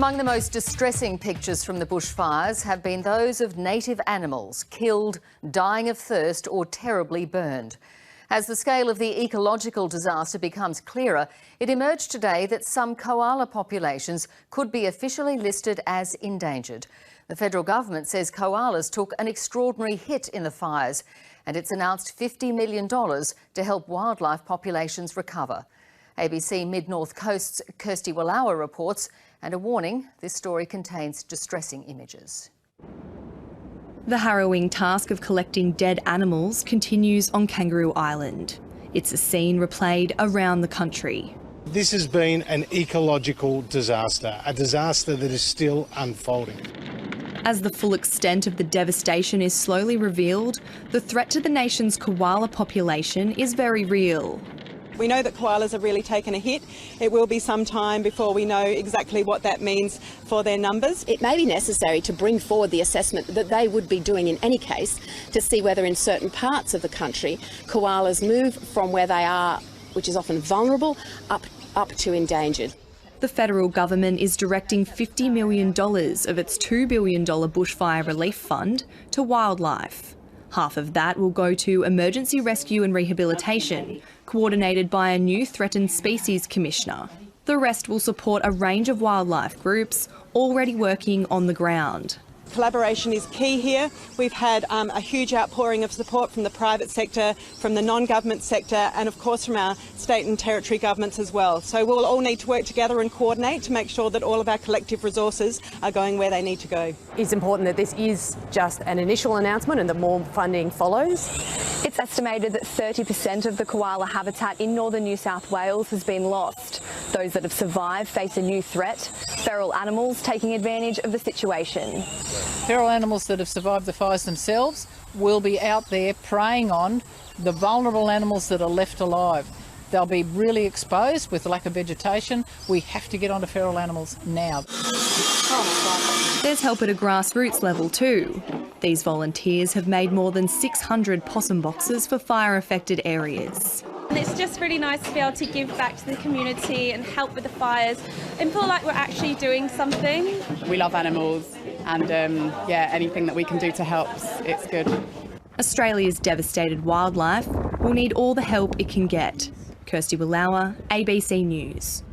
Among the most distressing pictures from the bushfires have been those of native animals killed, dying of thirst or terribly burned. As the scale of the ecological disaster becomes clearer, it emerged today that some koala populations could be officially listed as endangered. The federal government says koalas took an extraordinary hit in the fires, and it's announced $50 million to help wildlife populations recover. ABC Mid-North Coast's Kirsty Wallowa reports, and a warning, this story contains distressing images. The harrowing task of collecting dead animals continues on Kangaroo Island. It's a scene replayed around the country. This has been an ecological disaster, a disaster that is still unfolding. As the full extent of the devastation is slowly revealed, the threat to the nation's koala population is very real. We know that koalas have really taken a hit. It will be some time before we know exactly what that means for their numbers. It may be necessary to bring forward the assessment that they would be doing in any case to see whether in certain parts of the country koalas move from where they are, which is often vulnerable, up to endangered. The federal government is directing $50 million of its $2 billion bushfire relief fund to wildlife. Half of that will go to emergency rescue and rehabilitation, coordinated by a new threatened species commissioner. The rest will support a range of wildlife groups already working on the ground. Collaboration is key here. We've had a huge outpouring of support from the private sector, from the non-government sector, and of course from our state and territory governments as well. So we'll all need to work together and coordinate to make sure that all of our collective resources are going where they need to go. It's important that this is just an initial announcement and that more funding follows. It's estimated that 30% of the koala habitat in northern New South Wales has been lost. Those that have survived face a new threat, feral animals taking advantage of the situation. Feral animals that have survived the fires themselves will be out there preying on the vulnerable animals that are left alive. They'll be really exposed with the lack of vegetation. We have to get onto feral animals now. There's help at a grassroots level too. These volunteers have made more than 600 possum boxes for fire-affected areas. And it's just really nice to be able to give back to the community and help with the fires and feel like we're actually doing something. We love animals and anything that we can do to help, it's good. Australia's devastated wildlife will need all the help it can get. Kirsty Wallowa, ABC News.